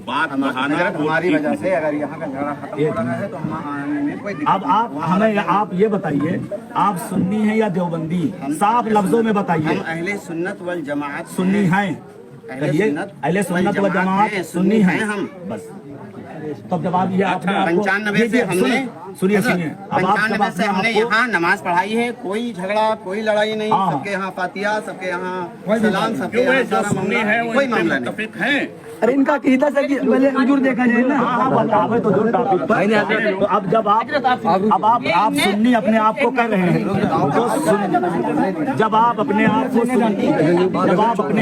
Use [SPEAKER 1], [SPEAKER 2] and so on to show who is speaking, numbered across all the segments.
[SPEAKER 1] बात बढ़ाना
[SPEAKER 2] हमारी वजह से अगर यहाँ का झगड़ा खत्म हो रहा है तो हम आने में कोई दिक्कत
[SPEAKER 3] अब आप हमें आप ये बताइए, आप सुन्नी हैं या देवबंदी? साफ लफ्जों में बताइए।
[SPEAKER 2] हम अहले सुन्नत वल जमात
[SPEAKER 3] सुन्नी हैं? कहिए, अहले सुन्नत व जमात सुन्नी हैं
[SPEAKER 2] हम।
[SPEAKER 3] बस तब जवाब ये आपने आपको
[SPEAKER 2] 95 से हमने
[SPEAKER 3] सुनिए अब आप
[SPEAKER 2] 95 से हमने यहाँ नमाज पढ़ाई है, कोई झगड़ा कोई लड़ाई नहीं, सबके यहाँ फातिहा, सबके यहाँ सलाम, सबके यहाँ सारा मामला, कोई मामला नहीं।
[SPEAKER 3] अरे इनका अकीदा से पहले हुजूर देखा जाए ना। आप बतावे तो जो टॉपिक पर तो अब जब आप सुन्नी अपने आप को कर रहे हैं तो जब आप अपने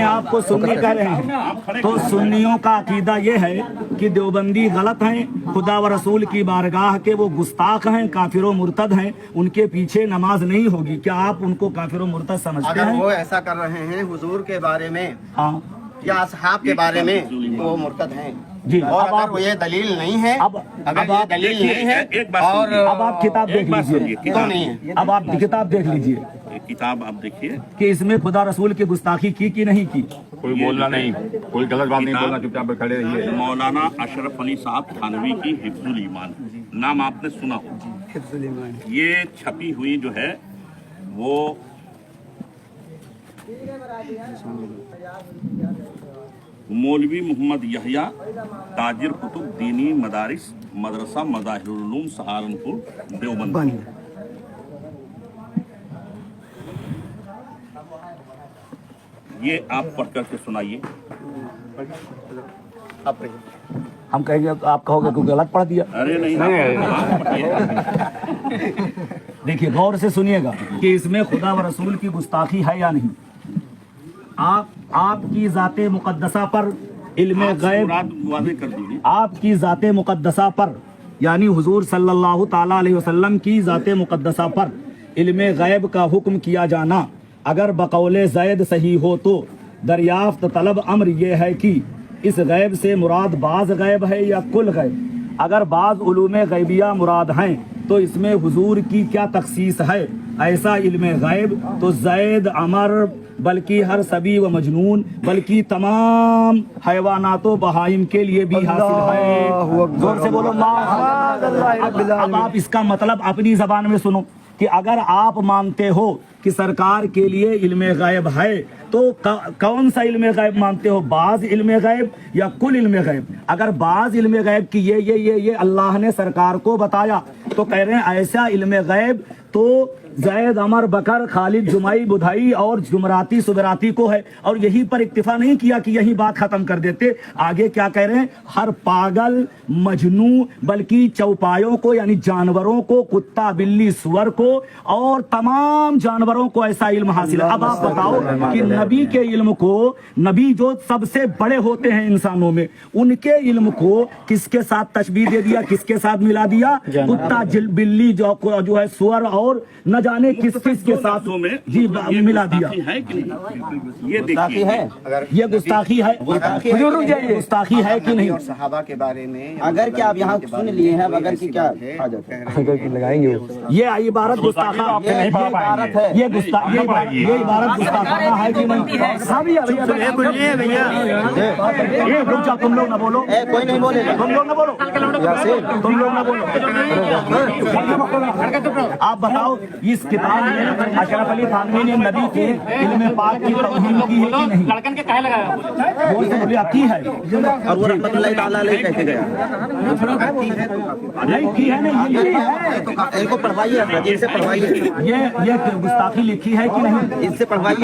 [SPEAKER 3] आप को सुन्नी कर रहे हैं तो सुन्नियों का अकीदा ये है कि देवबंदी गलत हैं, खुदा व रसूल की बारगाह के वो गुस्ताख हैं, काफिर व मुर्तद हैं, उनके पीछे नमाज नहीं होगी। क्या आप उनको काफिर व मुर्तद समझते हैं?
[SPEAKER 2] वो ऐसा कर रहे हैं हुजूर के बारे में,
[SPEAKER 3] हाँ,
[SPEAKER 2] या असहाब के बारे में, वो मुर्तद हैं
[SPEAKER 3] जी।
[SPEAKER 2] और अगर वो ये दलील नहीं है, अगर ये दलील नहीं है, और
[SPEAKER 3] अब आप किताब देख लीजिए,
[SPEAKER 2] क्यों नहीं है?
[SPEAKER 3] अब आप किताब देख लीजिए,
[SPEAKER 1] किताब आप देखिए
[SPEAKER 3] कि इसमें खुदा रसूल की गुस्ताखी की कि नहीं की।
[SPEAKER 4] कोई बोलना नहीं, कोई गलत बात नहीं बोलना, चुपचाप खड़े रहिए।
[SPEAKER 1] मौलाना अशरफ अली साहब थानवी की हिफ्जुल ईमान, नाम आपने सुना हो? ये छपी हुई जो है वो मौलवी मोहम्मद यहया ताजिर कुतुब दीनी मदारिस मदरसा मज़ाहिरुल उलूम सहारनपुर देवबंद। ये आप पढ़ करके सुनाइए।
[SPEAKER 3] हम कहेंगे आप कहोगे कि गलत पढ़ दिया।
[SPEAKER 1] अरे नहीं,
[SPEAKER 3] देखिए गौर से सुनिएगा कि इसमें खुदा व रसूल की गुस्ताखी है या नहीं। आपकी ज़ाते मुक़द्दसा पर इल्मे गैब, आपकी ज़ाते मुक़द्दसा पर यानी हुजूर सल्लल्लाहु ताला अलैहि वसल्लम की ज़ाते मुक़द्दसा पर इल्मे गैब का हुक्म किया जाना अगर बकौले ज़ैद सही हो तो दरियाफ्त तलब अम्र ये है कि इस गैब से मुराद बाज़ गैब है या कुल गैब। अगर बाज़ उलूमे गैबिया मुराद हैं तो इसमें हुजूर की क्या तखसीस है। ऐसा इल्मे गैब तो ज़ैद अमर बल्कि हर सबी व मजनून बल्कि तमाम हैवानातो बहाइम के लिए भी हासिल है। जोर से बोलो अब आप इसका मतलब अपनी जबान में सुनो कि अगर आप मानते हो कि सरकार के लिए इल्मे गैब है तो कौन सा इल्मे गैब मानते हो, बाज इल्मे गैब या कुल इल्मे गैब? अगर बाज इल्मे गैब की ये अल्लाह ने सरकार को बताया तो कह रहे हैं ऐसा इल्मे गैब तो ज़ैद अमर बकर खालिद जुमाई बुधाई और जुमराती सुबराती को है। और यही पर इक्तिफा नहीं किया कि यही बात खत्म कर देते, आगे क्या कह रहे हैं, हर पागल मजनू बल्कि चौपायों को यानी जानवरों को, कुत्ता बिल्ली सुअर को और तमाम जानवरों को ऐसा इल्म हासिल है। अब आप बताओ कि नबी के इल्म को, नबी जो सबसे बड़े होते हैं इंसानों में, उनके इल्म को किसके साथ तशबीह दे दिया, किसके साथ मिला दिया? कुत्ता बिल्ली जो है सुअर और न जाने किस के साथ जी मिला दिया।
[SPEAKER 1] ये देखिए है,
[SPEAKER 3] ये गुस्ताखी है, गुस्ताखी है कि नहीं?
[SPEAKER 2] सहाबा के बारे में
[SPEAKER 5] अगर क्या आप यहाँ सुन लिए हैं, अगर की क्या लगाएंगे
[SPEAKER 3] ये इबारत गुस्ताखा है, ये इबारत गुस्ताखाना है कि नहीं? तुम लोग ना बोलो,
[SPEAKER 5] कोई नहीं बोलेगा,
[SPEAKER 3] तुम लोग ना बोलो, तुम लोग ना बोलो। आप बताओ इस किताब में अशरफ अली थानवी ने नबी के इल्मे पाक की तौहीन की है कि नहीं?
[SPEAKER 6] लड़कन के कहे लगाया
[SPEAKER 3] वो से बोलिए की है
[SPEAKER 5] और वो रहमतुल्लाह ताला अलैहि कहते गया
[SPEAKER 3] नहीं की है नहीं, ये है
[SPEAKER 5] इनको पढ़वाइए, इनसे पढ़वाइए,
[SPEAKER 3] ये गुस्ताखी लिखी है कि नहीं?
[SPEAKER 5] इनसे पढ़वाइए।